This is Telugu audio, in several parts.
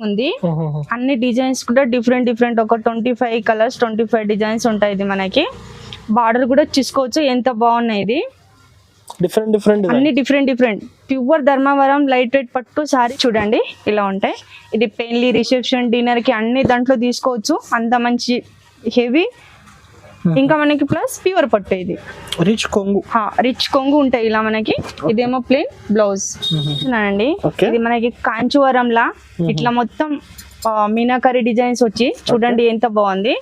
ఉంది. అన్ని డిజైన్స్ కూడా డిఫరెంట్ ఒక 25 కలర్స్ 25 డిజైన్స్ ఉంటాయి. ఇది మనకి బార్డర్ కూడా చూసుకోవచ్చు ఎంత బాగున్నాయి. ఇది డిఫరెంట్ అన్ని different pure Dharmavaram light weight పట్టు సారీ చూడండి ఇలా ఉంటాయి. ఇది పెళ్లి రిసెప్షన్ డిన్నర్ కి అన్ని దాంట్లో తీసుకోవచ్చు. అంత మంచి హెవీ ఇంకా మనకి ప్లస్ ప్యూర్ పట్టు. ఇది రిచ్ కొంగు ఉంటాయి ఇలా మనకి. ఇదేమో ప్లెయిన్ బ్లౌజ్ అండి. ఇది మనకి కాంచీవరం లా ఇట్లా మొత్తం మీనాకరీ డిజైన్స్ వచ్చి చూడండి ఎంత బాగుంది.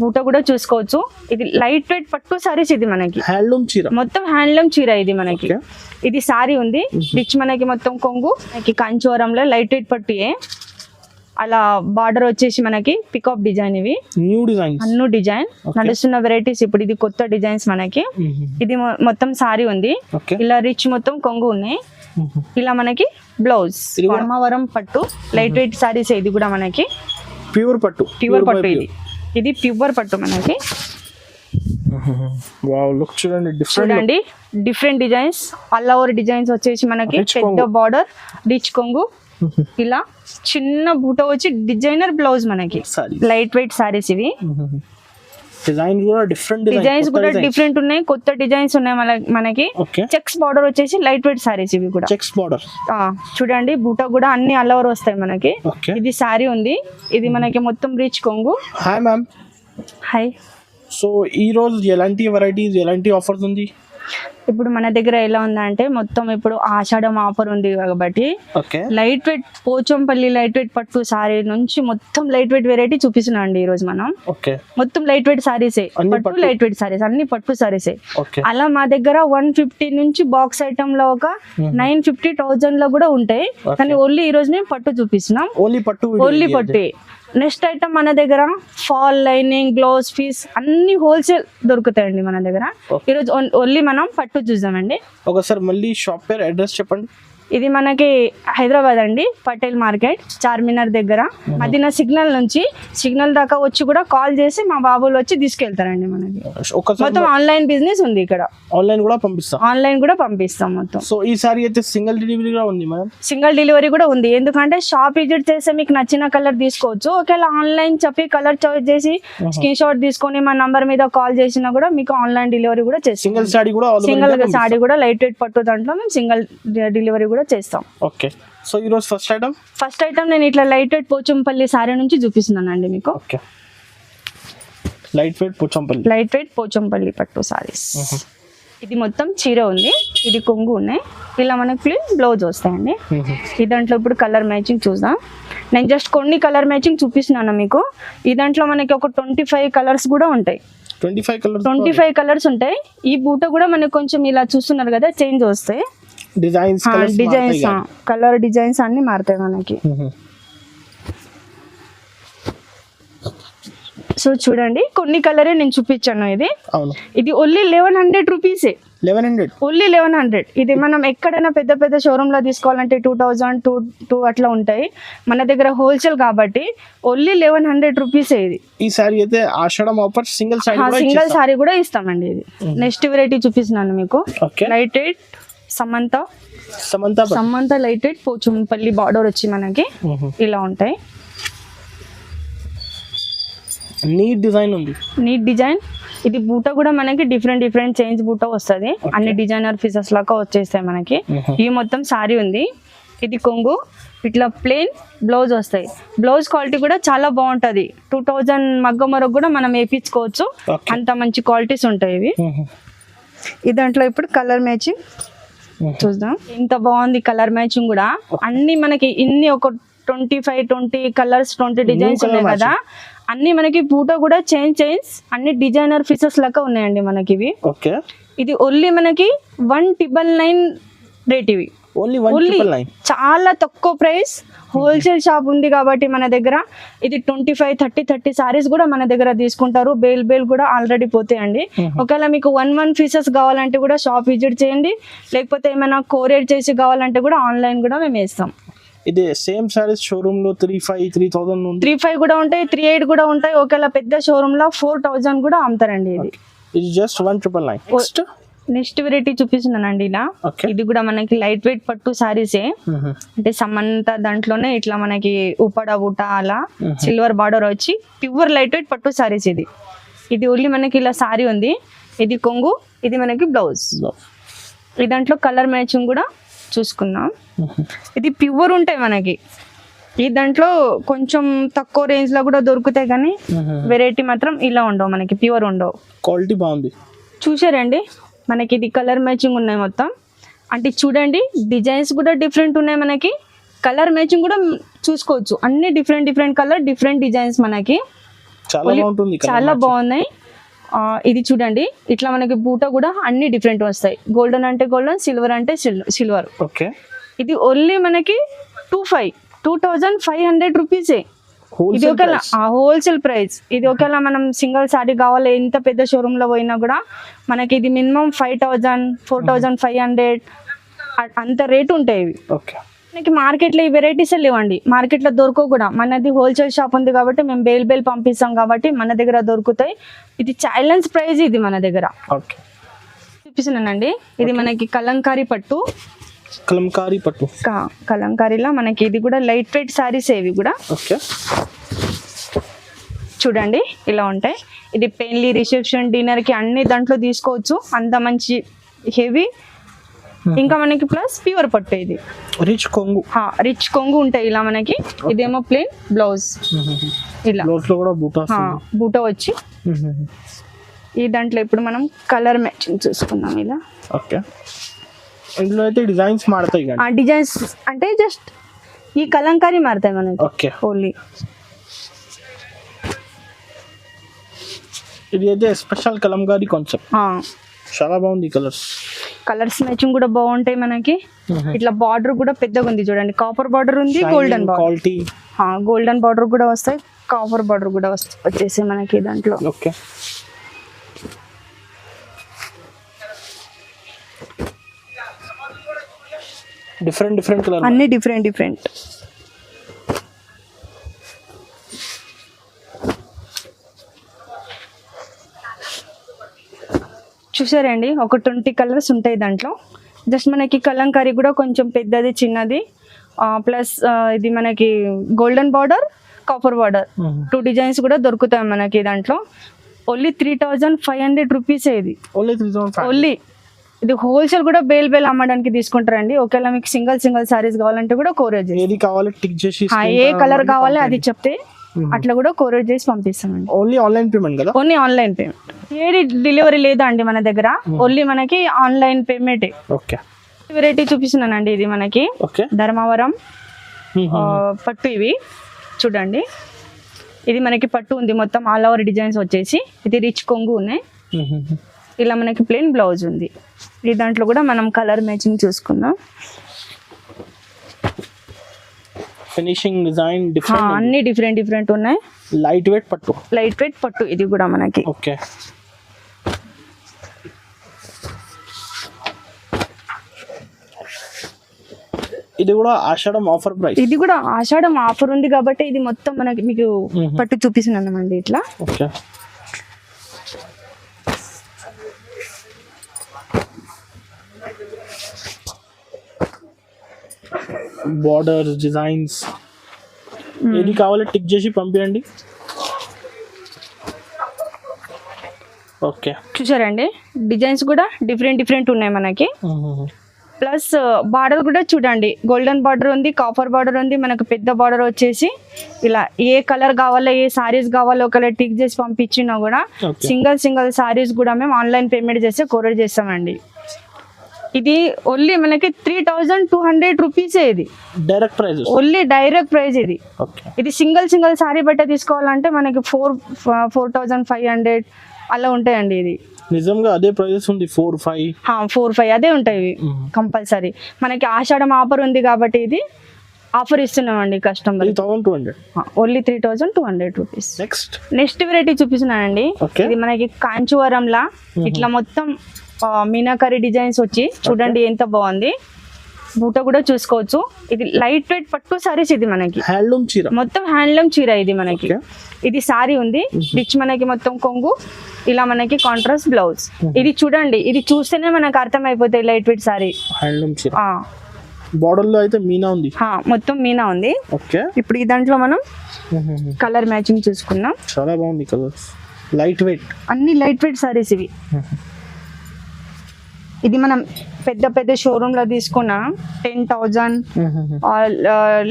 బూట కూడా చూసుకోవచ్చు. ఇది లైట్ వెయిట్ పట్టు సారీస్. ఇది మనకి మొత్తం హ్యాండ్లూమ్ చీర. ఇది మనకి ఇది సారీ ఉంది రిచ్ మనకి మొత్తం కొంగు మనకి కాంచీవరంలో లైట్ వెయిట్ పట్టుయే. అలా బార్డర్ వచ్చేసి మనకి పికాప్ డిజైన్. ఇవి అన్ని డిజైన్ నడుస్తున్న వెరైటీస్. ఇప్పుడు ఇది కొత్త డిజైన్స్ మనకి. ఇది మొత్తం సారీ ఉంది ఇలా రిచ్ మొత్తం కొంగు ఉన్నాయి. ఇలా మనకి బ్లౌజ్ ధర్మవరం పట్టు లైట్ వెయిట్ సారీస్. ఇది కూడా మనకి ప్యూర్ పట్టు. ఇది ప్యూర్ పట్టు మనకి. చూడండి different designs. All over designs వచ్చేసి మనకి పెద్ద బార్డర్ రిచ్ కొంగు ఇలా చిన్న బూట వచ్చి డిజైనర్ బ్లౌజ్ మనకి లైట్ వెయిట్ సారీస్. ఇవి డిజైన్స్ కూడా డిఫరెంట్ ఉన్నాయి. కొత్త డిజైన్స్ ఉన్నాయి మనకి. చెక్స్ బార్డర్ వచ్చేసి లైట్ వెయిట్ సారీస్. ఇవి కూడా చెక్స్ బార్డర్ చూడండి. బూట కూడా అన్ని ఆల్ ఓవర్ వస్తాయి మనకి. ఇది సారీ ఉంది. ఇది మనకి మొత్తం రిచ్ కొంగు. Hi ma'am. హాయ్. సో ఈ రోజు ఎలాంటి వెరైటీస్ ఎలాంటి ఆఫర్స్ ఉంది? ఇప్పుడు మన దగ్గర ఎలా ఉందంటే మొత్తం ఇప్పుడు ఆషాఢం ఆఫర్ ఉంది కాబట్టి light weight Pochampally light weight పట్టు సారీ నుంచి మొత్తం లైట్ వెయిట్ వెరైటీ చూపిస్తున్నాం అండి ఈ రోజు మనం. మొత్తం లైట్ వెయిట్ సారీసే పట్టు లైట్ వెయిట్ సారీస్ అన్ని పట్టు సారీసే. అలా మా దగ్గర 150 నుంచి బాక్స్ ఐటమ్ లో ఒక 950,000 లో కూడా ఉంటాయి. కానీ ఓన్లీ ఈ రోజు మేము పట్టు చూపిస్తున్నాం. ఓన్లీ పట్టు. నెక్స్ట్ ఐటమ్ మన దగ్గర ఫాల్ లైనింగ్ బ్లౌజ్ పీస్ అన్ని హోల్సేల్ దొరుకుతాయండి మన దగ్గర. ఈరోజు ఓన్లీ మనం పట్టు చూద్దామండి. ఒకసారి మళ్ళీ షాప్ పేరు అడ్రస్ చెప్పండి. ఇది మనకి హైదరాబాద్ అండి పటేల్ మార్కెట్ చార్మినార్ దగ్గర. మదీనా సిగ్నల్ నుంచి సిగ్నల్ దాకా వచ్చి కూడా కాల్ చేసి మా బాబులు వచ్చి తీసుకెళ్తారండి. మనకి మొత్తం ఆన్లైన్ బిజినెస్ ఉంది ఇక్కడ. ఆన్లైన్ కూడా పంపిస్తాం మొత్తం. సో ఈ సారీ అయితే సింగిల్ డెలివరీ కూడా ఉంది మేడం. సింగిల్ డెలివరీ కూడా ఉంది. ఎందుకంటే షాప్ విజిట్ చేస్తే మీకు నచ్చిన కలర్ తీసుకోవచ్చు. ఒకవేళ ఆన్లైన్ చెప్పి కలర్ చాయిస్ చేసి స్క్రీన్ షాట్ తీసుకొని మా నంబర్ మీద కాల్ చేసినా కూడా మీకు ఆన్లైన్ డెలివరీ కూడా చేస్తాం. సింగిల్ సారీ కూడా లైట్ వెయిట్ పట్టు దాంట్లో మేము సింగిల్ డెలివరీ కూడా చేస్తాం. ఓకే. సో ఈ రోజు ఫస్ట్ ఐటమ్ నేను ఇట్లా లైట్ వెయిట్ పోచంపల్లి సారీ నుంచి చూపిస్తున్నానండి మీకు. ఓకే. లైట్ వెయిట్ పోచంపల్లి పట్టు సారీస్. ఇది మొత్తం చీర ఉంది. ఇది కొంగు ఉన్నాయి. ఇలా మనకి ప్లెయిన్ బ్లౌజ్ వస్తాయండి. ఈ దాంట్లో ఇప్పుడు కలర్ మ్యాచింగ్ చూద్దాం. నేను జస్ట్ కొన్ని కలర్ మ్యాచింగ్ చూపిస్తున్నాను మీకు. ఈ దాంట్లో మనకి ఒక 25 కలర్స్ కూడా ఉంటాయి. 25 కలర్స్ ఉంటాయి. ఈ బూట కూడా మనకి కొంచెం ఇలా చూస్తున్నారు కదా చేంజ్ వస్తాయి. డిజైన్స్ కలర్ డిజైన్స్ అన్ని మారుతాయి మనకి. సో చూడండి కొన్ని కలరే నేను చూపించాను. ఇది ఓన్లీ 1100 రూపీసే. ఓన్లీ 1100. ఇది మనం ఎక్కడైనా పెద్ద షోరూమ్ లో తీసుకోవాలంటే 2000 2 అట్లా ఉంటాయి. మన దగ్గర హోల్సేల్ కాబట్టి ఓన్లీ 1100 రూపీసే. ఇది ఈ సారీ అయితే ఆషాఢం ఆఫర్ సింగిల్ సారీ కూడా ఇస్తామండి. ఇది నెక్స్ట్ వెరైటీ చూపిస్తున్నాను మీకు. Light weight Samantha light weight Pochampally border వచ్చి మనకి ఇలా ఉంటాయి. Neat design. ఇది బూట కూడా మనకి డిఫరెంట్ చేంజ్ బూట వస్తుంది. అన్ని డిజైనర్ పీసెస్ లాగా వచ్చేస్తాయి మనకి. ఇవి మొత్తం సారీ ఉంది. ఇది కొంగు ఇట్లా ప్లెయిన్ బ్లౌజ్ వస్తాయి. బ్లౌజ్ క్వాలిటీ కూడా చాలా బాగుంటది. 2000 మగ్గం వరకు కూడా మనం వేయించుకోవచ్చు. అంత మంచి క్వాలిటీస్ ఉంటాయి ఇవి. ఈ దాంట్లో ఇప్పుడు కలర్ మ్యాచింగ్ చూద్దాం. ఎంత బాగుంది కలర్ మ్యాచింగ్ కూడా. అన్ని మనకి ఇన్ని ఒక 20 కలర్స్ 20 డిజైన్స్ ఉన్నాయి కదా. అన్ని మనకి బూట కూడా చేంజ్ అన్ని డిజైనర్ పీసెస్ లాగా ఉన్నాయండి మనకి ఇవి. ఇది ఓన్లీ మనకి 1999 రేట్. ఇవి ఓన్లీ చాలా తక్కువ ప్రైస్. హోల్సేల్ షాప్ ఉంది కాబట్టి మన దగ్గర ఇది 25 30 సారీస్ కూడా మన దగ్గర తీసుకుంటారు. బేల్ కూడా ఆల్రెడీ పోతాయండి. ఒకవేళ మీకు 1 పీసెస్ కావాలంటే కూడా షాప్ విజిట్ చేయండి. లేకపోతే ఏమైనా కొరియర్ చేసి కావాలంటే కూడా ఆన్లైన్ కూడా మేము వేస్తాం. ఇది సేమ్ సారీస్ షోరూమ్ లో 35 కూడా ఉంటాయి. 38 కూడా ఉంటాయి. ఒకవేళ పెద్ద షోరూమ్ లో 4000 కూడా అమ్ముతారండి. ఇది జస్ట్ 1999. నెక్స్ట్ వెరైటీ చూపిస్తున్నానండి ఇలా. Okay. ఇది కూడా మనకి లైట్ వెయిట్ పట్టు సారీసే, అంటే సమంత దాంట్లోనే ఇట్లా మనకి ఉపడ బుట్ట అలా సిల్వర్ బార్డర్ వచ్చి ప్యూర్ లైట్ వెయిట్ పట్టు సారీస్. ఇది ఓన్లీ మనకి ఇలా సారీ ఉంది, ఇది కొంగు, ఇది మనకి బ్లౌజ్. ఈ దాంట్లో కలర్ మ్యాచింగ్ కూడా చూసుకుందాం. ఇది ప్యూర్ ఉంటాయి మనకి. ఈ దాంట్లో కొంచెం తక్కువ రేంజ్ లో కూడా దొరుకుతాయి, కానీ వెరైటీ మాత్రం ఇలా ఉండవు మనకి, ప్యూర్ ఉండవు. క్వాలిటీ బాగుంది. చూసారండి మనకి ఇది కలర్ మ్యాచింగ్ ఉన్నాయి మొత్తం. అంటే చూడండి డిజైన్స్ కూడా డిఫరెంట్ ఉన్నాయి మనకి, కలర్ మ్యాచింగ్ కూడా చూసుకోవచ్చు. అన్ని different different colour, different designs మనకి చాలా బాగుంటుంది, చాలా బాగున్నాయి. ఇది చూడండి ఇట్లా మనకి బూట కూడా అన్ని డిఫరెంట్ వస్తాయి. గోల్డెన్ అంటే గోల్డెన్, సిల్వర్ అంటే సిల్వర్. ఓకే. ఇది ఓన్లీ మనకి 2500 రూపీసే. ఇది ఒక హోల్సేల్ ప్రైస్. ఇది ఒకవేళ మనం సింగిల్ సారీ కావాలి ఎంత పెద్ద షోరూమ్ లో పోయినా కూడా మనకి ఇది మినిమం 5000, 4500 అంత రేట్ ఉంటాయి ఇవి. మనకి మార్కెట్లో ఈ వెరైటీస్ లేవండి, మార్కెట్లో దొరకవు కూడా. మనది హోల్సేల్ షాప్ ఉంది కాబట్టి మేము బేల్ పంపిస్తాం కాబట్టి మన దగ్గర దొరుకుతాయి. ఇది ఛాలెంజ్ ప్రైస్ ఇది మన దగ్గర. చూపిస్తున్నానండి ఇది మనకి కలంకారీ పట్టు. కలంకారీలో మనకి ఇది కూడా లైట్ వెయిట్ సారీస్ ఇవి కూడా. చూడండి ఇలా ఉంటాయి. ఇది పెళ్లి, రిసెప్షన్, డిన్నర్ కి అన్ని దాంట్లో తీసుకోవచ్చు, అంత మంచి హెవీ. ఇంకా మనకి ప్లస్ ప్యూర్ పట్టు. ఇది రిచ్ కొంగు ఉంటాయి ఇలా మనకి. ఇదేమో ప్లెయిన్ బ్లౌజ్, ఇలా బూట వచ్చి. ఈ దాంట్లో ఇప్పుడు మనం కలర్ మ్యాచింగ్ చూసుకుందాం ఇలా. ఇందులో అయితే డిజైన్స్ మారుతాయి, డిజైన్స్ అంటే జస్ట్ ఈ కలంకారీ మారుతాయి మనకి ఓన్లీ. ఇది అయితే స్పెషల్ కలంకారీ కాన్సెప్ట్, చాలా బాగుంది. కలర్స్ మ్యాచింగ్ కూడా బాగుంటాయి మనకి. ఇట్లా బార్డర్ కూడా పెద్దగా ఉంది చూడండి, కాపర్ బార్డర్ ఉంది, గోల్డెన్ బార్డర్, గోల్డెన్ బార్డర్ కూడా వస్తాయి, కాపర్ బార్డర్ కూడా వచ్చేసి మనకి దాంట్లో. డిఫరెంట్ కలర్, అన్ని డిఫరెంట్. చూసారండి ఒక 20 కలర్స్ ఉంటాయి దాంట్లో. జస్ట్ మనకి కలంకారీ కూడా కొంచెం పెద్దది, చిన్నది, ప్లస్ ఇది మనకి golden border, copper border 2 designs కూడా దొరుకుతాయి మనకి దాంట్లో. Only 3500 rupees. ఇది ఓన్లీ ఇది హోల్సేల్ కూడా బేల్ అమ్మడానికి తీసుకుంటారండి. ఒకవేళ మీకు సింగిల్ సారీస్ కావాలంటే కూడా కొరియర్ చేసి, ఏ కలర్ కావాలి అది చెప్తే అట్లా కూడా కొరియర్ చేసి పంపిస్తామండి. ఓన్లీ ఆన్లైన్ పేమెంట్ కదా? ఓన్లీ ఆన్లైన్ పేమెంట్, ఏది డెలివరీ లేదా అండి మన దగ్గర, ఓన్లీ మనకి ఆన్లైన్ పేమెంట్. వెరైటీ చూపిస్తున్నానండి ఇది మనకి ధర్మవరం పట్టు. ఇవి చూడండి, ఇది మనకి పట్టు ఉంది మొత్తం ఆల్ ఓవర్ డిజైన్స్ వచ్చేసి. ఇది రిచ్ కొంగు ఉన్నాయి, ఇలా మనకి ప్లెయిన్ బ్లౌజ్ ఉంది. ఈ దాంట్లో కూడా మనం కలర్ మ్యాచింగ్ చూసుకుందాం. ఫినిషింగ్ డిజైన్ అన్ని డిఫరెంట్ ఉన్నాయి. లైట్ వెయిట్ పట్టు ఇది కూడా మనకి. ఇది కూడా ఆషాఢం ఆఫర్ ప్రైస్. ఇది కూడా ఆషాఢం ఆఫర్ ఉంది కాబట్టి ఇది మొత్తం మనకి మీకు పట్టు చూపిస్తున్నాం అండి ఇట్లా. బార్డర్స్, డిజైన్స్ ఏది కావాలి టిక్ చేసి పంపించండి. చూసారండి డిజైన్స్ కూడా డిఫరెంట్ ఉన్నాయి మనకి. ప్లస్ బార్డర్ కూడా చూడండి, గోల్డెన్ బార్డర్ ఉంది, కాపర్ బార్డర్ ఉంది, మనకు పెద్ద బార్డర్ వచ్చేసి ఇలా. ఏ కలర్ కావాలో, ఏ సారీస్ కావాలో ఒకవేళ టిక్ చేసి పంపించినా కూడా సింగిల్ సారీస్ కూడా మేము ఆన్లైన్ పేమెంట్ చేస్తే కొరియర్ చేస్తామండి. ఇది ఓన్లీ మనకి 3200 రూపీసే. ఇది direct price, only direct price. ఇది సింగిల్ సారీ బట్ట తీసుకోవాలంటే మనకి 4500 అలా ఉంటాయండి. ఇది నిజంగా అదే ప్రైస్ ఉంది, 4-5 అదే ఉంటాయి కంపల్సరీ. మనకి ఆషాఢం ఆఫర్ ఉంది కాబట్టి ఇది ఆఫర్ ఇస్తున్నామండి customer. Only 3200 rupees. Next variety చూపిస్తున్నానండి. ఇది మనకి కాంచీవరంలా ఇట్లా మొత్తం మీనాకరీ డిజైన్స్ వచ్చి చూడండి ఎంత బాగుంది. బూట కూడా చూసుకోవచ్చు. ఇది లైట్ వెయిట్ పట్టు సారీస్ ఇది మనకి హ్యాండ్లూమ్ చీర, మొత్తం హ్యాండ్లూమ్ చీర ఇది మనకి. Okay. ఇది సారీ ఉంది రిచ్ మనకి మొత్తం కొంగు, ఇలా మనకి కాంట్రాస్ట్ బ్లౌజ్. ఇది చూడండి, ఇది చూస్తేనే మనకు అర్థమైపోతాయి లైట్ వెయిట్ సారీ. హ్యాండ్లూమ్ చీర, బార్డర్ లో అయితే మీనా ఉంది, మొత్తం మీనా ఉంది. ఓకే. ఇప్పుడు ఈ దాంట్లో మనం కలర్ మ్యాచింగ్ చూసుకున్నాం. చాలా బాగుంది కలర్స్, లైట్ వెయిట్, అన్ని లైట్ వెయిట్ సారీస్ ఇవి. ఇది మనం పెద్ద పెద్ద షోరూమ్ లో తీసుకున్న 10,000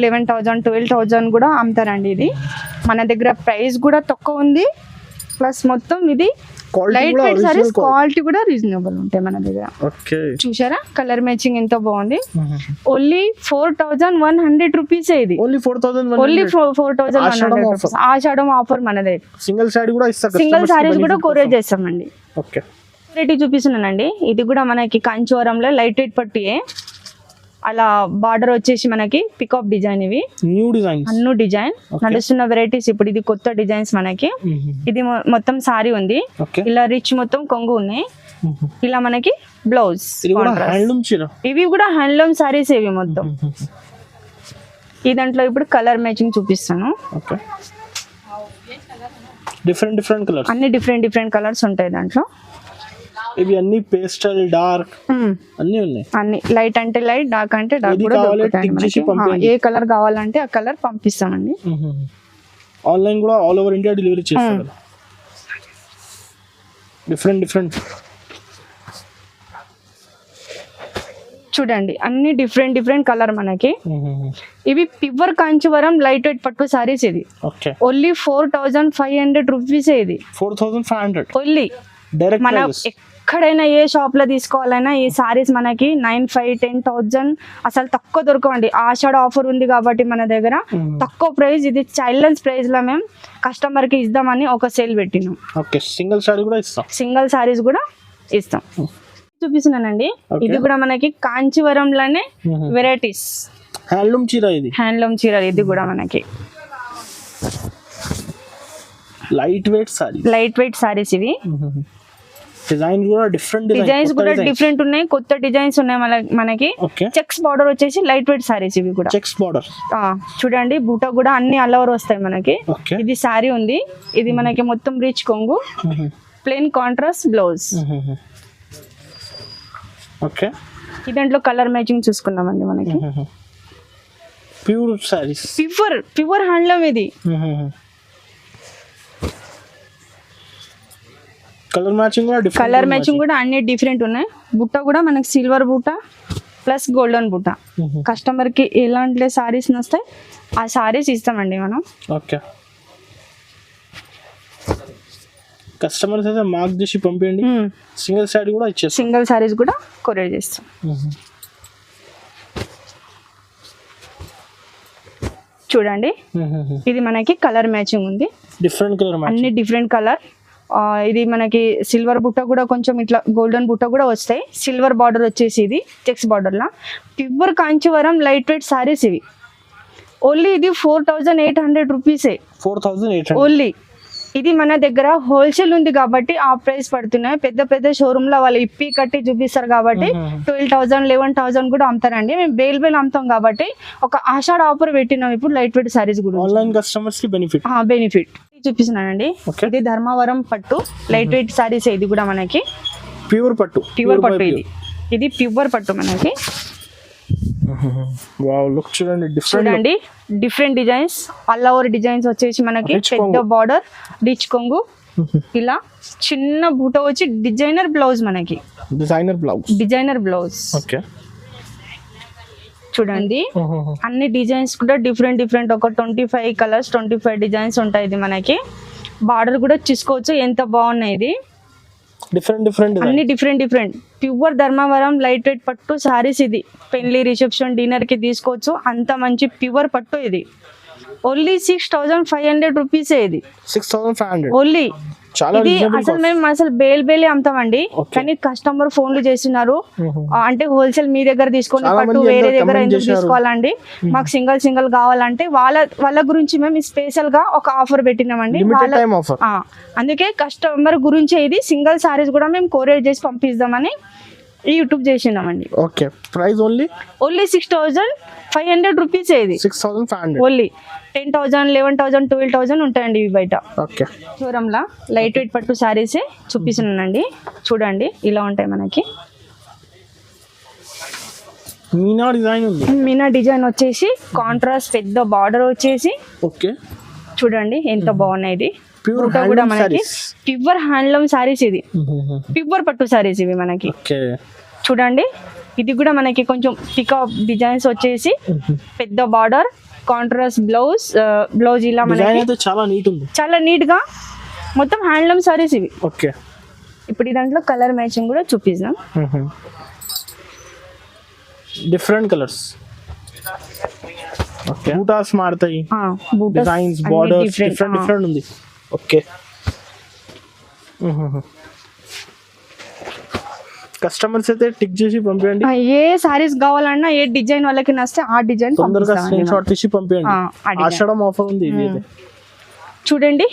11,000 12,000 కూడా అమ్ముతారండి. ఇది మన దగ్గర ప్రైస్ కూడా తక్కువ ఉంది, ప్లస్ మొత్తం ఇది లైట్ వెయిట్ సారీస్, క్వాలిటీ కూడా రీజనబుల్ ఉంటాయి మన దగ్గర. చూసారా కలర్ మ్యాచింగ్ ఎంత బాగుంది. ఓన్లీ 4,100 రూపీస్ ఇది. ఓన్లీ 4,100 రూపీస్ ఆషాఢం ఆఫర్ మన దగ్గర. సింగిల్ సారీ కూడా ఇస్తారు, సింగిల్ సారీస్ కూడా కొరియర్ చేస్తామండి. ఓకే. వెరైటీ చూపిస్తున్నానండి. ఇది కూడా మనకి కాంచీవరంలో లైట్ వెయిట్ పట్టియే, అలా బార్డర్ వచ్చేసి మనకి పికాప్ డిజైన్. ఇవి న్యూ డిజైన్, అన్ను డిజైన్ నడుస్తున్న వెరైటీస్. ఇప్పుడు ఇది కొత్త డిజైన్స్ మనకి. ఇది మొత్తం సారీ ఉంది, ఇలా రిచ్ మొత్తం కొంగు ఉన్నాయి, ఇలా మనకి బ్లౌజ్. ఇవి కూడా హ్యాండ్లూమ్ సారీస్ ఇవి మొత్తం. ఈ దాంట్లో ఇప్పుడు కలర్ మ్యాచింగ్ చూపిస్తాను. డిఫరెంట్ డిఫరెంట్ కలర్స్, అన్ని డిఫరెంట్ డిఫరెంట్ కలర్స్ ఉంటాయి దాంట్లో. ఇవి అన్ని పేస్టల్, డార్క్ అన్ని ఉన్నాయి. అన్ని లైట్ అంటే లైట్, డార్క్ అంటే డార్క్ కూడా దొరుకుతాయి. ఏ కలర్ కావాలంటే ఆ కలర్ పంపిస్తామండి. ఆన్లైన్ కూడా ఆల్ ఓవర్ ఇండియా డెలివరీ చేస్తారు. డిఫరెంట్ డిఫరెంట్ చూడండి, అన్ని డిఫరెంట్ డిఫరెంట్ కలర్ మనకి. ఇవి ప్యూర్ కాంచీవరం లైట్ వెయిట్ పట్టు సారీస్. ఇది ఓన్లీ 4,500 రూపీస్. ఇది 4,500 ఓన్లీ. మన ఎక్కడైనా ఏ షాప్ లో తీసుకోవాలన్నా ఈ సారీస్ మనకి 9,500 10,000 అసలు తక్కువ దొరకవండి. ఆషాఢ ఆఫర్ ఉంది కాబట్టి మన దగ్గర తక్కువ ప్రైస్. ఇది చైల్డ్లెన్స్ ప్రైస్ లో మేము కస్టమర్ కి ఇద్దామని ఒక సేల్ పెట్టినాం. సింగిల్ సారీ కూడా ఇస్తాం, సింగిల్ సారీస్ కూడా ఇస్తాం. చూపిస్తున్నానండి. ఇది కూడా మనకి కాంచీవరంలోనే వెరైటీస్ హ్యాండ్లూమ్ చీర. ఇది హ్యాండ్లూమ్ చీర. ఇది కూడా మనకి light weight sorry, light weight saris. ఇవి డిజైన్ కూడా డిఫరెంట్, డిజైన్స్ కూడా డిఫరెంట్ ఉన్నాయి, కొత్త డిజైన్స్ ఉన్నాయి మనకి. చెక్స్ బార్డర్ వచ్చేసి లైట్ వెయిట్ సారీస్. ఇవి కూడా చెక్స్ బార్డర్ చూడండి, బూట కూడా అన్ని ఆల్ ఓవర్ వస్తాయి మనకి. ఇది సారీ ఉంది, ఇది మనకి మొత్తం రిచ్ కొంగు, ప్లెయిన్ కాంట్రాస్ట్ బ్లౌజ్. ఓకే. ఈ దాంట్లో కలర్ మ్యాచింగ్ చూసుకున్నామండి మనకి. Pure saris, pure handloom. ఇది కలర్ మ్యాచింగ్ కూడా అన్ని డిఫరెంట్ ఉన్నాయి. బుట్ట కూడా మనకి సిల్వర్ బుట్ట ప్లస్ గోల్డెన్ బుట్ట. కస్టమర్ కి ఎలాంటి సారీస్ నస్తాయి ఆ సారీస్ ఇస్తామండి మనం. ఓకే. కస్టమర్స్ అయితే మార్క్ చేసి పంపించండి, సింగిల్ సారీ కూడా ఇచ్చేస్తాం, సింగిల్ సారీస్ కూడా కొరియర్ చేస్తాం. చూడండి, ఇది మనకి కలర్ మ్యాచింగ్ ఉంది, డిఫరెంట్ కలర్, అన్ని డిఫరెంట్ కలర్. ఇది మనకి సిల్వర్ బుట్ట కూడా కొంచెం ఇట్లా గోల్డెన్ బుట్ట కూడా వస్తాయి. సిల్వర్ బార్డర్ వచ్చేసి ఇది చెక్స్ బార్డర్ లా. Pure Kanjeevaram light weight saris. ఇవి ఓన్లీ ఇది 4,800 రూపీసే. 4,800 ఓన్లీ. ఇది మన దగ్గర హోల్సేల్ ఉంది కాబట్టి ఆ ప్రైస్ పడుతున్నాయి. పెద్ద పెద్ద షోరూమ్ లో వాళ్ళు ఇప్పి కట్టి చూపిస్తారు కాబట్టి 12,000 11,000 కూడా అమ్ముతారండి. మేము బేల్ అమ్ముతాం కాబట్టి ఒక ఆషాఢ ఆఫర్ పెట్టినాం ఇప్పుడు లైట్ వెయిట్ సారీస్ కూడా. ఆన్లైన్ కస్టమర్స్ కి బెనిఫిట్ చూపిస్తున్నానండి. ఇది ధర్మవరం పట్టు లైట్ వెయిట్ సారీస్. ఇది కూడా మనకి ప్యూర్ పట్టు. ఇది ప్యూర్ పట్టు మనకి. వావ్, లుక్ చూడండి, చూడండి different designs, all over designs వచ్చేసి మనకి పెద్ద బార్డర్, రిచ్ కొంగు, ఇలా చిన్న బూట వచ్చి డిజైనర్ బ్లౌజ్ మనకి. Designer blouse okay. చూడండి అన్ని డిజైన్స్ కూడా డిఫరెంట్ డిఫరెంట్. ఒక 25 కలర్స్ 25 డిజైన్స్ ఉంటాయి. ఇది మనకి బార్డర్ కూడా చూసుకోవచ్చు ఎంత బాగున్నాయి. ఇది అన్ని different different pure Dharmavaram light weight పట్టు సారీస్. ఇది పెళ్లి, రిసెప్షన్, డిన్నర్ కి తీసుకోవచ్చు. అంత మంచి ప్యూర్ పట్టు. ఇది ఓన్లీ 6,500 రూపీసే. ఇది 6,500 ఓన్లీ. ఇది అసలు బేలే అమ్ముతామండి, కానీ కస్టమర్ ఫోన్లు చేస్తున్నారు అంటే హోల్సేల్ మీ దగ్గర తీసుకోండి, పట్టు వేరే దగ్గర ఎందుకు తీసుకోవాలండి, మాకు సింగిల్ కావాలంటే వాళ్ళ గురించి మేము స్పెషల్ గా ఒక ఆఫర్ పెట్టినామండి. అందుకే కస్టమర్ గురించి ఇది సింగిల్ సారీస్ కూడా మేము కొరియర్ చేసి పంపిస్తామని ఈ యూట్యూబ్ చేసినామండి. Okay, price only only 6,500 rupees ఇది. 6,500. ఓన్లీ 10,000, 11,000, 12,000 ఉంటాయండి ఇవి బయట. ఓకే, షోరూమ్లా లైట్ వెయిట్ పట్టు శారీసే చూపిస్తున్నానండి. చూడండి ఇలా ఉంటాయి మనకి. మీనా డిజైన్ ఉంది. మీనా డిజైన్ వచ్చేసి కాంట్రాస్ట్ పెద్ద బార్డర్ వచ్చేసి ఓకే, చూడండి ఎంత బాగున్నాయి. ఇది ప్యూర్ బూటా కూడా మనకి సారీస్. Pure handloom saris. ఇది ప్యూర్ పట్టు శారీస్ ఇవి మనకి. ఓకే, చూడండి ఇది కూడా మనకి కొంచెం పికప్ డిజైన్స్ వచ్చేసి పెద్ద బార్డర్ కాంట్రాస్ట్ బ్లౌజ్ ఇలా డిజైన్ మనకి అయితే చాలా నీట్ ఉంది. చాలా నీట్ గా మొత్తం హ్యాండ్లూమ్ శారీస్ ఇవి. ఓకే, ఇప్పుడు ఈ దాంట్లో కలర్ మ్యాచింగ్ కూడా చూపిస్తాం. Different colours. ఓకే, బూటాస్ మారుతాయి, డిజైన్స్ బార్డర్స్ డిఫరెంట్ ఉంది. ఓకే, కస్టమర్స్ అయితే టిక్ చేసి పంపించండి. ఏ సారీస్ కావాలన్నా ఏ డిజైన్ వాళ్ళకి నచ్చితే ఆ డిజైన్ తొందరగా స్క్రీన్ షాట్ తీసి పంపించండి. ఆషాఢం ఆఫర్ ఉంది ఇది. చూడండి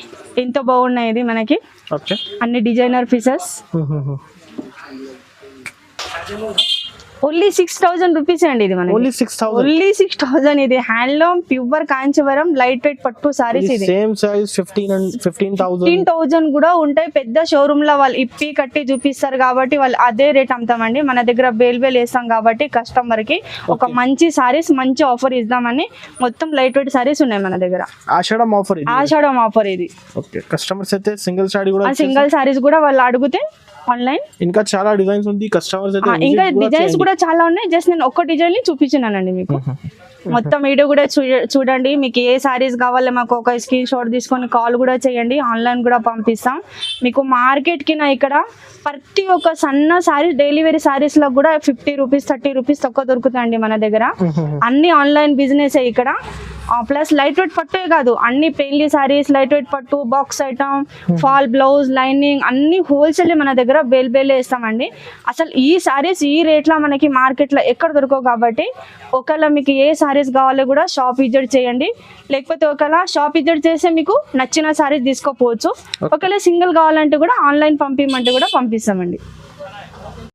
ఎంత బాగున్నాయి ఇది మనకి. ఓకే, అన్ని డిజైనర్ పీసెస్. ఓన్లీ 6,000 రూపీస్ అండి ఇది మనకి. ఓన్లీ 6,000. ఓన్లీ 6,000. ఇది handloom pure Kanjeevaram light weight పట్టు సారీస్. ఇది సేమ్ సైజ్ 15,000 15,000 కూడా ఉంటాయి. పెద్ద షోరూమ్ లో వాళ్ళు ఇప్పి కట్టి చూపిస్తారు కాబట్టి వాళ్ళు అదే రేట్ అమ్ముతామండి. మన దగ్గర బేల్ వేస్తాం కాబట్టి కస్టమర్ కి ఒక మంచి సారీస్ మంచి ఆఫర్ ఇద్దామని మొత్తం లైట్ వెయిట్ సారీస్ ఉన్నాయి మన దగ్గర. ఆషాఢం ఆఫర్ ఇది. ఆషాఢం ఆఫర్ ఇది. ఓకే, కస్టమర్స్ అయితే సింగిల్ సారీ కూడా సింగిల్ సారీస్ కూడా వాళ్ళు అడిగితే ఆన్లైన్ ఇంకా చాలా డిజైన్స్ ఉంది. కస్టమర్స్ అయితే ఇంకా డిజైన్స్ కూడా చాలా ఉన్నాయి. జస్ట్ నేను ఒక్క డిజైన్ ని చూపించినానండి మీకు. మొత్తం వీడియో కూడా చూడండి. మీకు ఏ సారీస్ కావాలో మాకు ఒక స్క్రీన్ షాట్ తీసుకొని కాల్ కూడా చేయండి. ఆన్లైన్ కూడా పంపిస్తాం. మీకు మార్కెట్ కి ఇక్కడ ప్రతి ఒక్క సన్న సారీస్ డైలీ వేర్ సారీస్ లో కూడా 50 రూపీస్ 30 రూపీస్ తక్కువ దొరుకుతాయండి మన దగ్గర. అన్ని ఆన్లైన్ బిజినెస్ ఇక్కడ. ప్లస్ లైట్ వెయిట్ పట్టే కాదు, అన్ని పెళ్లి సారీస్ లైట్ వెయిట్ పట్టు, box item, fall blouse, lining అన్ని హోల్సేల్ మన దగ్గర బేల్ వేస్తామండి. అసలు ఈ సారీస్ ఈ రేట్లో మనకి మార్కెట్లో ఎక్కడ దొరకవు కాబట్టి ఒకవేళ మీకు ఏ సారీస్ కావాలో కూడా షాప్ విజిట్ చేయండి. లేకపోతే ఒకవేళ షాప్ విజిట్ చేస్తే మీకు నచ్చిన సారీస్ తీసుకోపోవచ్చు. ఒకవేళ సింగిల్ కావాలంటే కూడా ఆన్లైన్ పంపించమంటే కూడా పంపిస్తామండి.